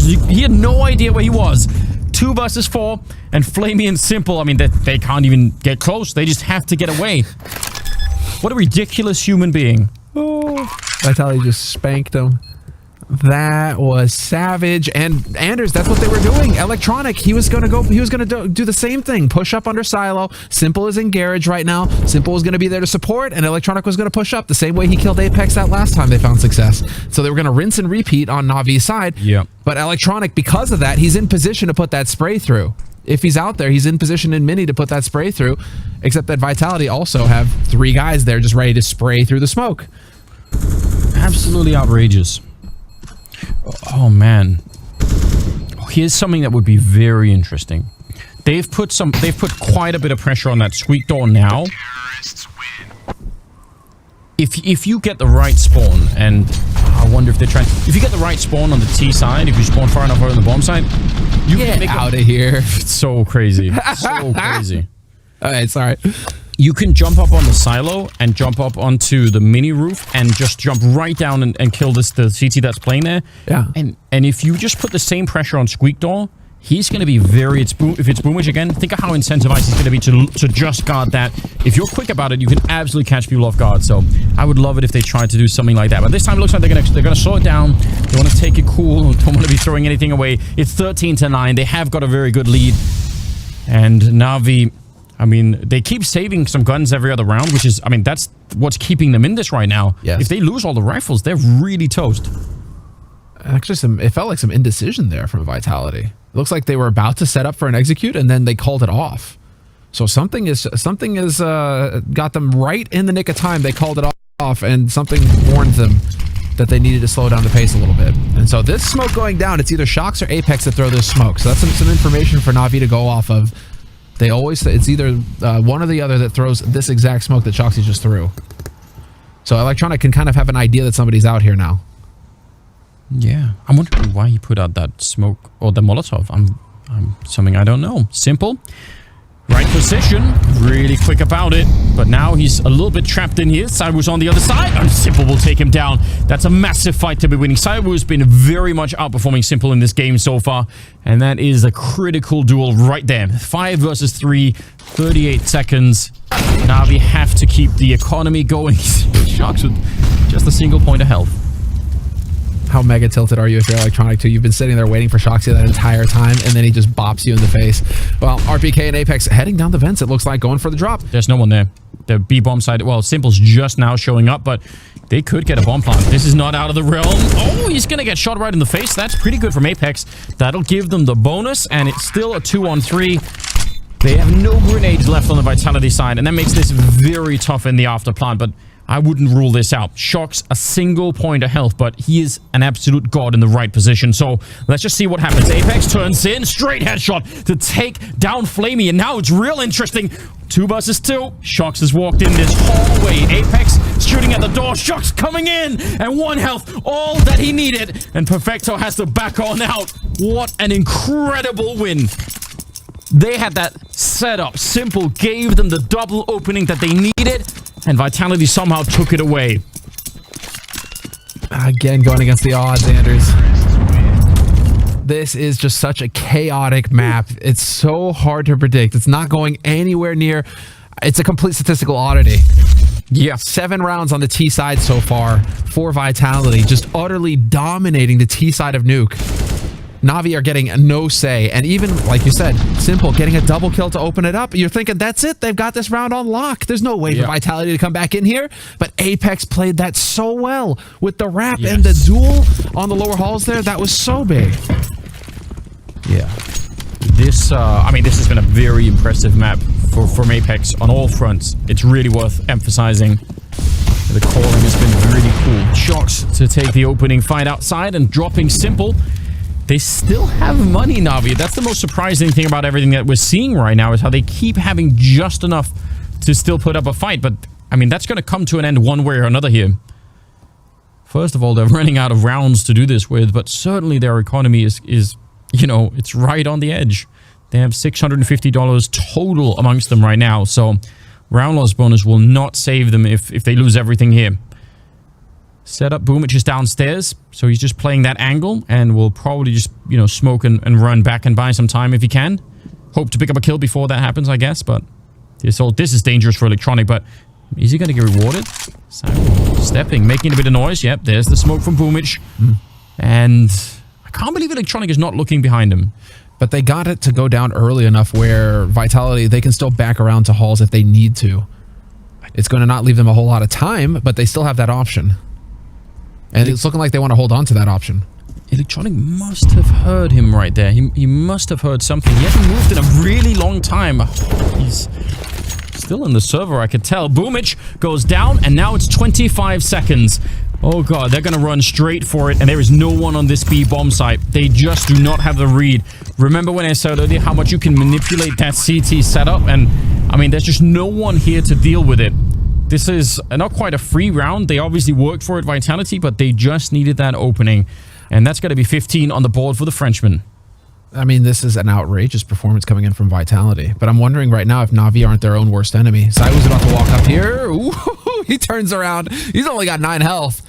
had no idea where he was. 2 versus 4, and Flamey and Simple, I mean, they can't even get close. They just have to get away. What a ridiculous human being. Oh, Vitality just spanked him. That was savage. And Anders, that's what they were doing. Electronic, he was gonna do the same thing. Push up under silo. Simple is in garage right now. Simple was gonna be there to support, and Electronic was gonna push up the same way he killed Apex that last time they found success. So they were gonna rinse and repeat on Navi's side. Yeah. But Electronic, because of that, he's in position to put that spray through. If he's out there, he's in position in mini to put that spray through, except that Vitality also have 3 guys there just ready to spray through the smoke. Absolutely outrageous. Oh man, here's something that would be very interesting. They've put quite a bit of pressure on that Squeak door now. if you get the right spawn, and I wonder if they're trying... If you get the right spawn on the T side, if you spawn far enough over on the bomb side, you Get can make out of here. It's so crazy. So crazy. All right, sorry. You can jump up on the silo and jump up onto the mini roof and just jump right down and kill the CT that's playing there. Yeah. And if you just put the same pressure on Squeak Door, he's going to be very... if it's Boomage again, think of how incentivized he's going to be to just guard that. If you're quick about it, you can absolutely catch people off guard. So I would love it if they tried to do something like that. But this time it looks like they're going to slow it down. They want to take it cool. Don't want to be throwing anything away. It's 13-9. They have got a very good lead. And Navi... I mean, they keep saving some guns every other round, which is... I mean, that's what's keeping them in this right now. Yes. If they lose all the rifles, they're really toast. Actually, it felt like some indecision there from Vitality. It looks like they were about to set up for an execute, and then they called it off. So something is got them right in the nick of time. They called it off, and something warned them that they needed to slow down the pace a little bit. And so this smoke going down, it's either Shox or Apex that throw this smoke. So that's some information for Navi to go off of. They always... It's either one or the other that throws this exact smoke that Shoxy just threw. So Electronic can kind of have an idea that somebody's out here now. Yeah, I'm wondering why he put out that smoke or the Molotov. I'm something I don't know. Simple, right position, really quick about it. But now he's a little bit trapped in here. Cyberwoo's on the other side, and Simple will take him down. That's a massive fight to be winning. Cyberwoo's been very much outperforming Simple in this game so far, and that is a critical duel right there. 5 versus 3, 38 seconds. Navi have to keep the economy going. Sharks with just a single point of health. How mega tilted are you if you're Electronic too? You've been sitting there waiting for Shoxy that entire time, and then he just bops you in the face. Well, RPK and Apex heading down the vents, it looks like, going for the drop. There's no one there. The B bomb side, well, Simple's just now showing up, but they could get a bomb plant. This is not out of the realm. Oh, he's going to get shot right in the face. That's pretty good from Apex. That'll give them the bonus, and it's still a 2-on-3. They have no grenades left on the Vitality side, and that makes this very tough in the after plant, but I wouldn't rule this out. Shox a single point of health, but he is an absolute god in the right position. So let's just see what happens. Apex turns in, straight headshot to take down Flamey, and now it's real interesting. 2 versus 2. Shox has walked in this hallway. Apex shooting at the door. Shox coming in, and 1 health, all that he needed. And Perfecto has to back on out. What an incredible win. They had that set up. Simple gave them the double opening that they needed, and Vitality somehow took it away. Again, going against the odds, Anders. This is just such a chaotic map. It's so hard to predict. It's not going anywhere near... It's a complete statistical oddity. Yeah. 7 rounds on the T side so far for Vitality, just utterly dominating the T side of Nuke. Navi are getting no say, and even, like you said, Simple getting a double kill to open it up. You're thinking, that's it, they've got this round on lock. There's no way for Vitality to come back in here, but Apex played that so well with the wrap and the duel on the lower halls there. That was so big. Yeah. This, I mean, this has been a very impressive map from Apex on all fronts. It's really worth emphasizing. The calling has been really cool. Shox to take the opening fight outside and dropping Simple. They still have money, Navi. That's the most surprising thing about everything that we're seeing right now, is how they keep having just enough to still put up a fight. But, I mean, that's going to come to an end one way or another here. First of all, they're running out of rounds to do this with, but certainly their economy is you know, it's right on the edge. They have $650 total amongst them right now, so round loss bonus will not save them if they lose everything here. Setup, Boomich is downstairs, so he's just playing that angle, and will probably just, you know, smoke and run back and buy some time if he can. Hope to pick up a kill before that happens, I guess, but this is dangerous for Electronic, but is he going to get rewarded? So, stepping, making a bit of noise. Yep, there's the smoke from Boomich. And I can't believe Electronic is not looking behind him. But they got it to go down early enough where Vitality, they can still back around to halls if they need to. It's going to not leave them a whole lot of time, but they still have that option. And it's looking like they want to hold on to that option. Electronic must have heard him right there. He must have heard something. He hasn't moved in a really long time. He's still in the server, I could tell. Boomich goes down, and now it's 25 seconds. Oh god, they're going to run straight for it, and there is no one on this B bomb site. They just do not have the read. Remember when I said earlier how much you can manipulate that CT setup? And, I mean, there's just no one here to deal with it. this is not quite a free round. They obviously worked for it, Vitality, but they just needed that opening. And that's going to be 15 on the board for the Frenchman. I mean, this is an outrageous performance coming in from Vitality. But I'm wondering right now if Navi aren't their own worst enemy. Zywoo's about to walk up here. Ooh, he turns around. He's only got 9 health.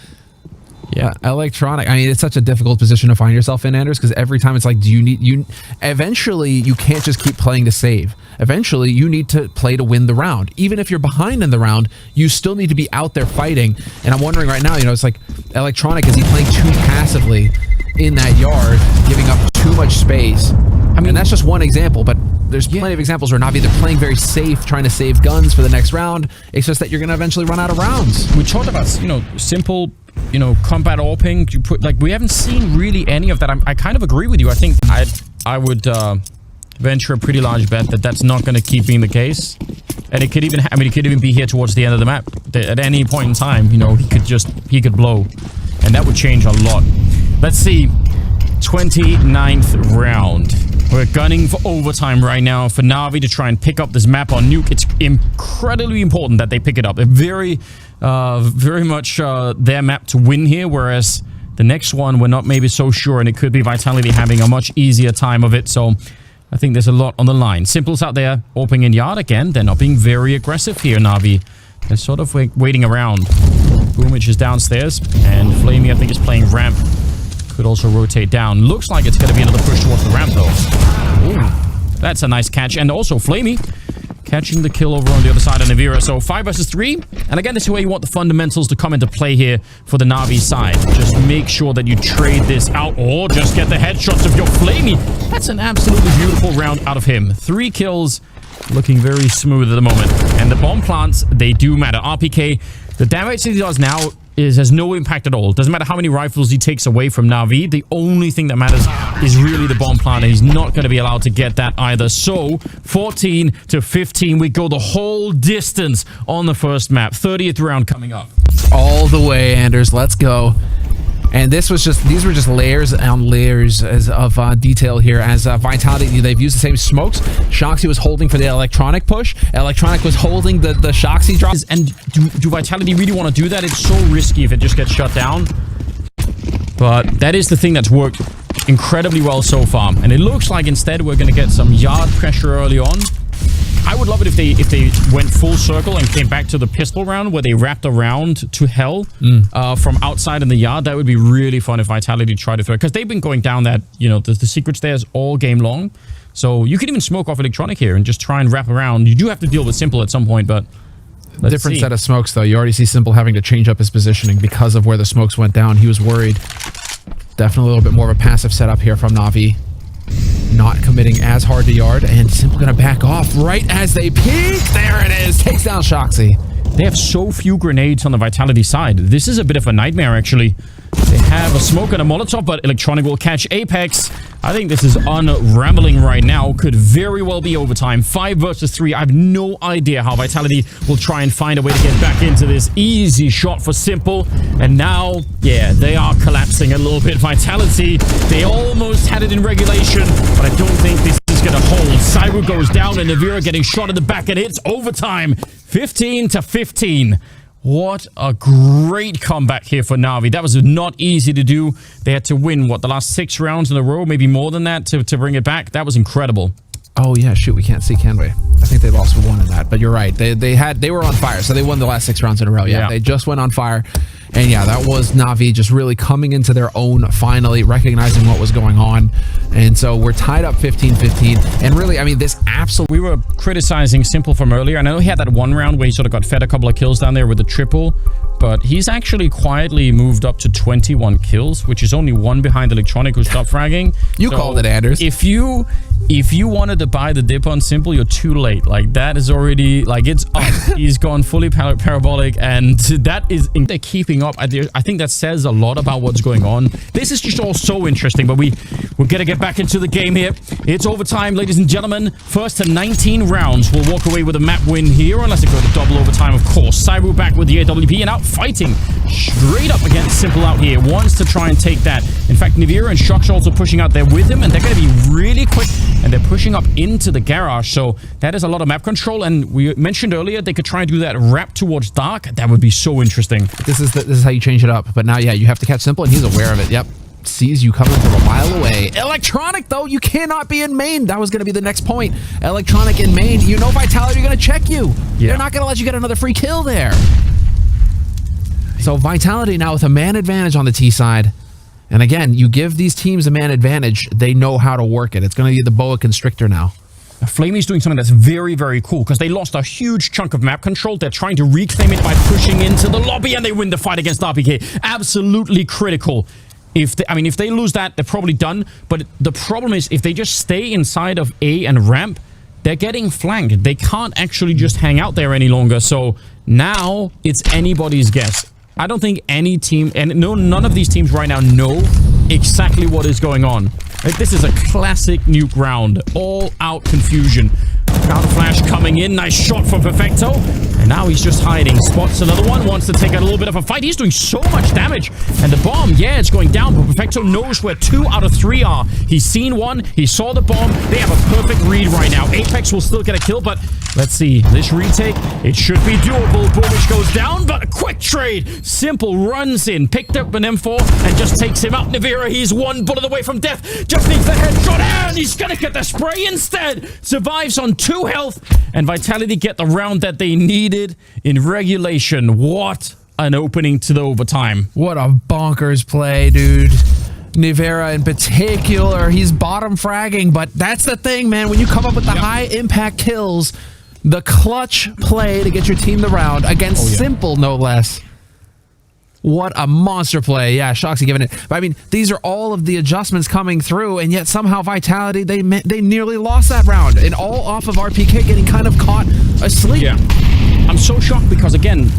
Yeah, Electronic. I mean, it's such a difficult position to find yourself in, Anders, because every time it's like, eventually you can't just keep playing to save. Eventually you need to play to win the round. Even if you're behind in the round, you still need to be out there fighting. And I'm wondering right now, it's like Electronic, is he playing too passively in that yard, giving up too much space? I mean, that's just one example, but there's plenty of examples where Navi, they're playing very safe, trying to save guns for the next round. It's just that you're going to eventually run out of rounds. We talked about, simple, combat AWPing. You put, we haven't seen really any of that. I kind of agree with you. I think I would venture a pretty large bet that that's not going to keep being the case. And it could even, it could even be here towards the end of the map. At any point in time, he could blow. And that would change a lot. Let's see. 29th round. We're gunning for overtime right now for Navi to try and pick up this map on Nuke. It's incredibly important that they pick it up. They're very much their map to win here, whereas the next one we're not maybe so sure, and it could be Vitality having a much easier time of it. So I think there's a lot on the line. Simple's out there opening in yard again. They're not being very aggressive here, Navi. They're sort of waiting around. Boomich is downstairs, and Flamey, I think, is playing ramp. Could also rotate down. Looks like it's going to be another push towards the ramp, though. Ooh, that's a nice catch. And also Flamey catching the kill over on the other side of Navira. So 5 versus 3. And again, this is where you want the fundamentals to come into play here for the Navi side. Just make sure that you trade this out, or just get the headshots of your Flamey. That's an absolutely beautiful round out of him. 3 kills. Looking very smooth at the moment. And the bomb plants, they do matter. RPK, the damage that he does now has no impact at all. Doesn't matter how many rifles he takes away from Navi. The only thing that matters is really the bomb plant, and he's not going to be allowed to get that either. So 14 to 15, we go the whole distance on the first map. 30th round coming up. All the way, Anders. Let's go. And these were just layers on layers of detail here as Vitality, they've used the same smokes. Shoxy was holding for the Electronic push. Electronic was holding the Shoxy drop. And do Vitality really want to do that? It's so risky if it just gets shut down. But that is the thing that's worked incredibly well so far. And it looks like instead we're going to get some yard pressure early on. I would love it if they went full circle and came back to the pistol round where they wrapped around to hell from outside in the yard. That would be really fun if Vitality tried to throw it, because they've been going down that, the secret stairs all game long. So you could even smoke off Electronic here and just try and wrap around. You do have to deal with Simple at some point, but different set of smokes, though. You already see Simple having to change up his positioning because of where the smokes went down. He was worried. Definitely a little bit more of a passive setup here from Navi. Not committing as hard to yard, and Simple gonna back off right as they peek. There it is. Takes down Shoxy. They have so few grenades on the Vitality side. This is a bit of a nightmare, actually. They have a smoke and a Molotov, but Electronic will catch Apex. I think this is unraveling right now. Could very well be overtime. 5 versus 3. I have no idea how Vitality will try and find a way to get back into this. Easy shot for Simple. And now, yeah, they are collapsing a little bit. Vitality, they almost had it in regulation, but I don't think this is going to hold. Zywoo goes down, and Navira getting shot in the back, and it's overtime. 15 to 15. What a great comeback here for Navi. That was not easy to do. They had to win, the last 6 rounds in a row, maybe more than that, to bring it back. That was incredible. Oh, yeah, shoot, we can't see, can we? I think they lost 1 in that, but you're right. They were on fire, so they won the last 6 rounds in a row. Yeah, they just went on fire. And yeah, that was Navi just really coming into their own, finally recognizing what was going on. And so we're tied up 15-15. And really, I mean, this absolutely... We were criticizing Simple from earlier. I know he had that 1 round where he sort of got fed a couple of kills down there with the triple, but he's actually quietly moved up to 21 kills, which is only 1 behind Electronic, who stopped fragging. You called it, Anders. If you wanted to buy the dip on Simple, you're too late. That is already, it's up. He's gone fully parabolic, and that is... They're keeping keeping up. I think that says a lot about what's going on. This is just all so interesting, but we're going to get back into the game here. It's overtime, ladies and gentlemen. First to 19 rounds. We'll walk away with a map win here, unless it goes to double overtime, of course. Cyber back with the AWP and out fighting straight up against Simple out here. Wants to try and take that. In fact, Nivira and Shock's also pushing out there with him, and they're going to be really quick, and they're pushing up into the garage. So that is a lot of map control, and we mentioned earlier they could try and do that wrap towards dark. That would be so interesting. This is how you change it up. But now, yeah, you have to catch Simple, and he's aware of it. Yep. Sees you coming from a mile away. Electronic, though, you cannot be in main. That was going to be the next point. Electronic in main. You know Vitality are going to check you. Yeah. They're not going to let you get another free kill there. So Vitality now with a man advantage on the T side. And again, you give these teams a man advantage, they know how to work it. It's going to be the boa constrictor now. Flamey's doing something that's very, very cool because they lost a huge chunk of map control. They're trying to reclaim it by pushing into the lobby, and they win the fight against RPK. Absolutely critical. If they lose that, they're probably done. But the problem is, if they just stay inside of A and ramp, they're getting flanked. They can't actually just hang out there any longer. So now it's anybody's guess. I don't think any team, and no, none of these teams right now know exactly what is going on. Like, this is a classic nuke round. All out confusion. Counter flash coming in. Nice shot from Perfecto. And now he's just hiding. Spots another one. Wants to take a little bit of a fight. He's doing so much damage. And the bomb, yeah, it's going down. But Perfecto knows where 2 out of 3 are. He's seen one. He saw the bomb. They have a perfect read right now. Apex will still get a kill, but let's see. This retake, it should be doable. Boomich goes down, but a quick trade. Simple runs in. Picked up an M4 and just takes him out. Nivira, he's 1 bullet away from death. Just needs the headshot, and he's going to get the spray instead. Survives on 2 health, and Vitality get the round that they needed in regulation. What an opening to the overtime. What a bonkers play, dude. Nivera in particular, he's bottom fragging, but that's the thing, man. When you come up with the high impact kills, the clutch play to get your team the round against Simple, no less. What a monster play. Yeah, Shoxy giving it. But I mean, these are all of the adjustments coming through, and yet somehow Vitality, they nearly lost that round. And all off of RPK getting kind of caught asleep. Yeah. I'm so shocked because, again,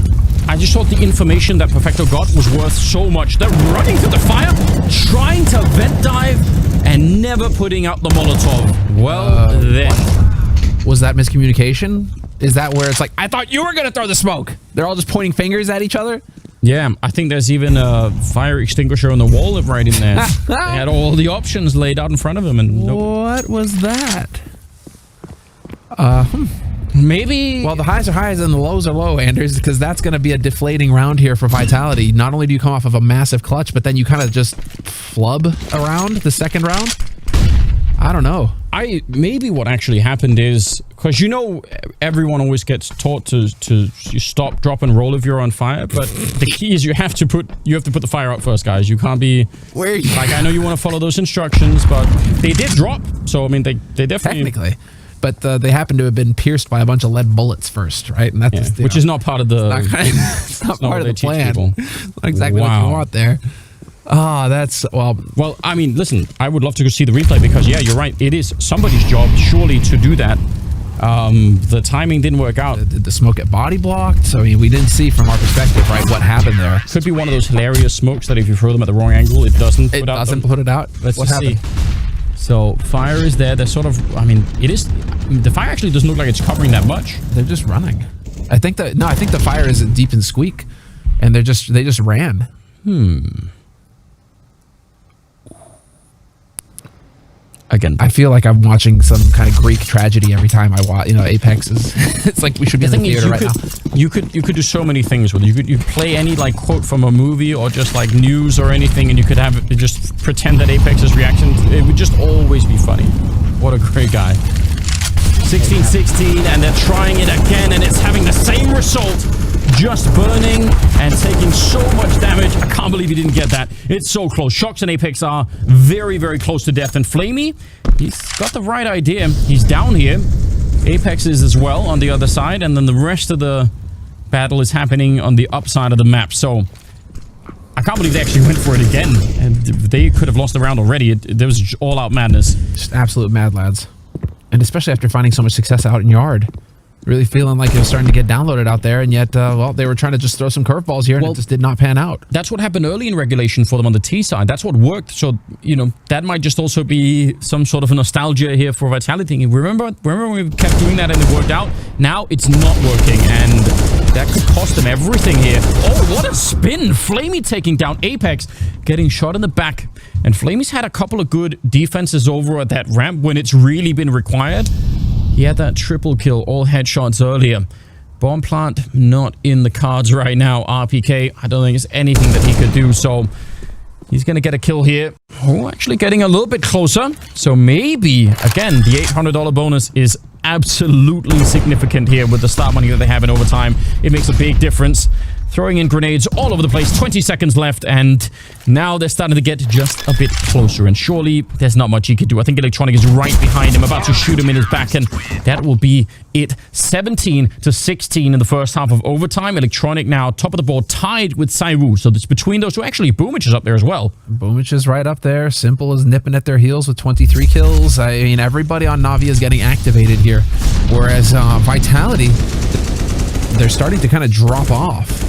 I just thought the information that Perfecto got was worth so much. They're running through the fire, trying to vent dive, and never putting out the Molotov. Well, then. Was that miscommunication? Is that where it's like, I thought you were going to throw the smoke? They're all just pointing fingers at each other? Yeah, I think there's even a fire extinguisher on the wall right in there. They had all the options laid out in front of them, and what was that? Maybe. Well, the highs are highs and the lows are low, Anders, because that's going to be a deflating round here for Vitality. Not only do you come off of a massive clutch, but then you kind of just flub around the second round. I don't know. Maybe what actually happened is, because you know everyone always gets taught to stop, drop, and roll if you're on fire, but the key is you have to put the fire out first, guys. You can't be like, I know you want to follow those instructions, but they did drop. So I mean, they definitely technically, but they happen to have been pierced by a bunch of lead bullets first, right? And that's which is not part of the. It's not part of the plan. Not exactly what you want there. Ah, that's, well, I mean, listen, I would love to go see the replay because, yeah, you're right. It is somebody's job, surely, to do that. The timing didn't work out. Did the smoke get body blocked? So, I mean, we didn't see from our perspective, right, what happened there. Could be one of those hilarious smokes that if you throw them at the wrong angle, it doesn't put it out. Let's just see. So, fire is there. They're sort of, I mean, it is, the fire actually doesn't look like it's covering that much. They're just running. I think the fire is deep in Squeak, and they just ran. Again, I feel like I'm watching some kind of Greek tragedy every time I watch. You know, Apex is. It's like we should be in the theater right now. You could do so many things with it. You could play any like quote from a movie or just like news or anything, and you could have it just pretend that Apex's reaction. It would just always be funny. What a great guy. 16-16, and they're trying it again, and it's having the same result. Just burning and taking so much damage. I can't believe he didn't get that. It's so close. Shox and Apex are very, very close to death. And Flamey, he's got the right idea. He's down here. Apex is as well on the other side. And then the rest of the battle is happening on the upside of the map. So I can't believe they actually went for it again. And they could have lost the round already. There was all-out madness. Just absolute mad lads. And especially after finding so much success out in Yard. Really feeling like it was starting to get downloaded out there, and yet, well, they were trying to just throw some curveballs here, and it just did not pan out. That's what happened early in regulation for them on the T side. That's what worked. So, you know, that might just also be some sort of a nostalgia here for Vitality. Remember when we kept doing that and it worked out? Now it's not working, and that could cost them everything here. Oh, what a spin! Flamey taking down Apex, getting shot in the back. And Flamey's had a couple of good defenses over at that ramp when it's really been required. He had that triple kill, all headshots earlier. Bomb plant, not in the cards right now. RPK, I don't think it's anything that he could do, so he's going to get a kill here. Oh, actually getting a little bit closer. So maybe, again, the $800 bonus is absolutely significant here with the start money that they have in overtime. It makes a big difference. Throwing in grenades all over the place. 20 seconds left, and now they're starting to get just a bit closer. And surely there's not much he could do. I think Electronic is right behind him, about to shoot him in his back, and that will be it. 17-16 in the first half of overtime. Electronic now top of the board, tied with Saiwu. So it's between those two. Actually, Boomich is up there as well. Boomich is right up there. Simple is nipping at their heels with 23 kills. I mean, everybody on Navi is getting activated here, whereas Vitality, they're starting to kind of drop off.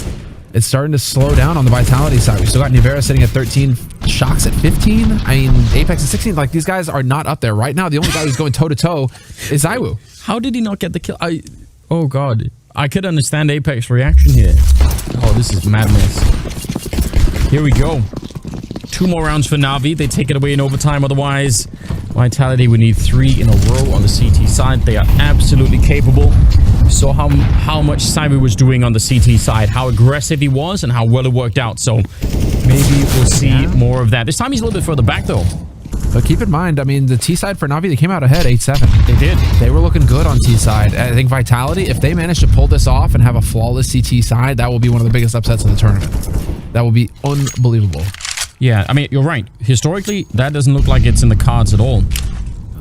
It's starting to slow down on the Vitality side. We still got Nivera sitting at 13, Shocks at 15. I mean, Apex at 16. Like, these guys are not up there right now. The only guy who's going toe-to-toe is Zaiwu. How did he not get the kill? Oh, God. I could understand Apex reaction here. Oh, this is madness. Here we go. 2 more rounds for Navi. They take it away in overtime. Otherwise, Vitality would need 3 in a row on the CT side. They are absolutely capable. Saw how much Saiwu was doing on the CT side, how aggressive he was, and how well it worked out. So maybe we'll see more of that. This time he's a little bit further back, though. But keep in mind, I mean, the T side for Navi, they came out ahead 8-7. They did. They were looking good on T side. I think Vitality, if they manage to pull this off and have a flawless CT side, that will be one of the biggest upsets of the tournament. That will be unbelievable. Yeah, I mean, you're right. Historically, that doesn't look like it's in the cards at all.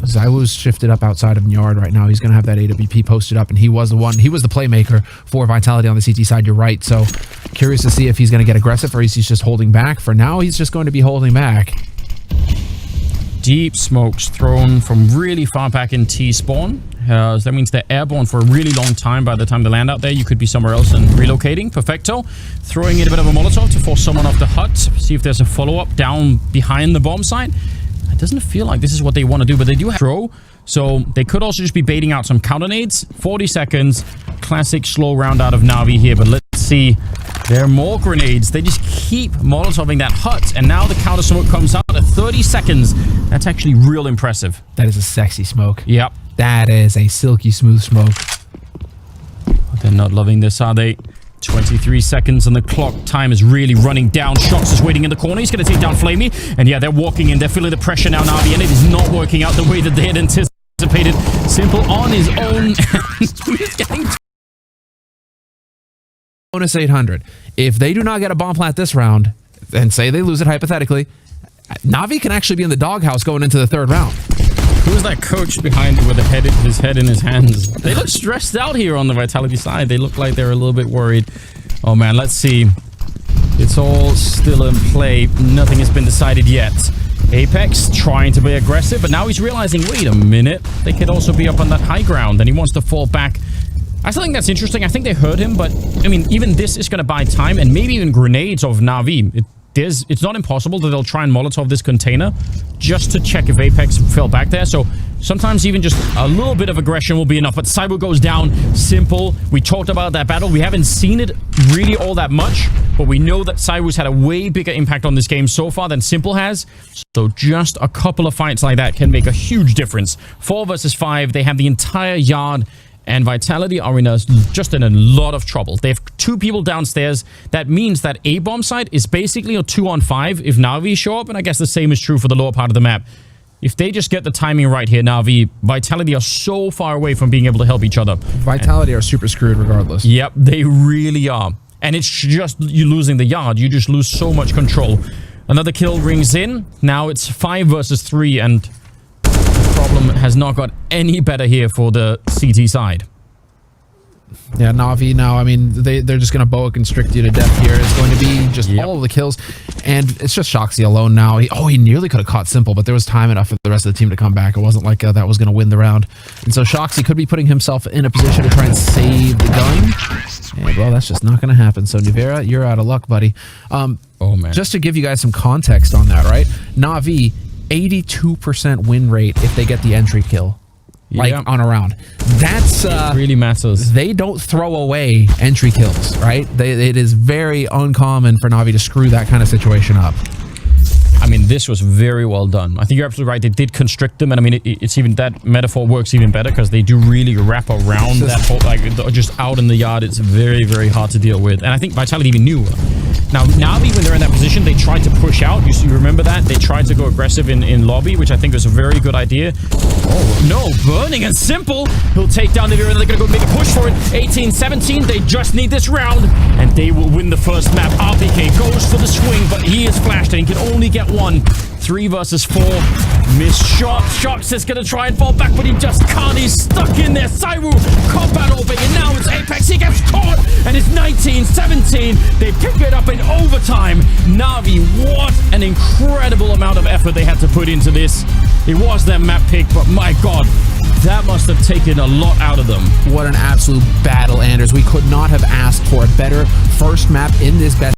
Zaiwu's shifted up outside of Yard right now. He's going to have that AWP posted up, and he was the playmaker for Vitality on the CT side. You're right. So curious to see if he's going to get aggressive or if he's just holding back. For now, he's just going to be holding back. Deep smokes thrown from really far back in T-spawn. So that means they're airborne for a really long time. By the time they land out there, you could be somewhere else and relocating. Perfecto. Throwing in a bit of a Molotov to force someone off the hut. See if there's a follow-up down behind the bomb site. It doesn't feel like this is what they want to do, but they do have throw. So they could also just be baiting out some counter nades. 40 seconds. Classic slow round out of Navi here, but let's see. There are more grenades. They just keep Molotoving that hut, and now the counter smoke comes out at 30 seconds. That's actually real impressive. That is a sexy smoke. Yep. That is a silky smooth smoke. They're not loving this, are they? 23 seconds and the clock time is really running down. Shox is waiting in the corner. He's going to take down Flamey. And yeah, they're walking in. They're feeling the pressure now, Navi, and it is not working out the way that they had anticipated. Simple on his own. He's getting bonus 800. If they do not get a bomb plant this round, and say they lose it hypothetically, Navi can actually be in the doghouse going into the 3rd round. Who's that coach behind with his head in his hands? They look stressed out here on the Vitality side. They look like they're a little bit worried. Oh man, let's see. It's all still in play. Nothing has been decided yet. Apex trying to be aggressive, but now he's realizing, wait a minute, they could also be up on that high ground, and he wants to fall back. I still think that's interesting. I think they heard him, but I mean, even this is going to buy time, and maybe even grenades of Navi. It's not impossible that they'll try and Molotov this container just to check if Apex fell back there. So sometimes even just a little bit of aggression will be enough. But Saiwu goes down. Simple. We talked about that battle. We haven't seen it really all that much, but we know that Saiwu's had a way bigger impact on this game so far than Simple has. So just a couple of fights like that can make a huge difference. 4 versus 5. They have the entire yard. And Vitality are just in a lot of trouble. They have 2 people downstairs. That means that A bomb site is basically a 2-on-5 if Navi show up. And I guess the same is true for the lower part of the map. If they just get the timing right here, Navi, Vitality are so far away from being able to help each other. Vitality are super screwed regardless. Yep, they really are. And it's just you losing the yard. You just lose so much control. Another kill rings in. Now it's 5 versus 3, and problem has not got any better here for the CT side. Yeah, Navi now, I mean, they're just going to boa constrict you to death here. It's going to be just all of the kills. And it's just Shoxy alone now. He nearly could have caught Simple, but there was time enough for the rest of the team to come back. It wasn't like that was going to win the round. And so Shoxy could be putting himself in a position to try and save the gun. And, well, that's just not going to happen. So, Nivera, you're out of luck, buddy. Oh, man. Just to give you guys some context on that, right? Navi, 82% win rate if they get the entry kill. Like on a round. That's it really matters. They don't throw away entry kills, right? It is very uncommon for Navi to screw that kind of situation up. I mean, this was very well done. I think you're absolutely right. They did constrict them, and I mean, it's even that metaphor works even better because they do really wrap around that whole, like, just out in the yard. It's very, very hard to deal with. And I think Vitality even knew. Now, Navi, when they're in that position, they tried to push out. You remember that? They tried to go aggressive in lobby, which I think was a very good idea. Oh, no. Burning and Simple. He'll take down the Nivera. They're going to go make a push for it. 18-17. They just need this round, and they will win the first map. RPK goes for the swing, but he is flashed, and he can only get one. 3 versus 4. Missed shot. Shox is going to try and fall back, but he just can't. He's stuck in there. Saiwu, combat orbing, and now it's Apex. He gets caught, and it's 19-17. They pick it up in overtime. Navi, what an incredible amount of effort they had to put into this. It was their map pick, but my God, that must have taken a lot out of them. What an absolute battle, Anders. We could not have asked for a better first map in this best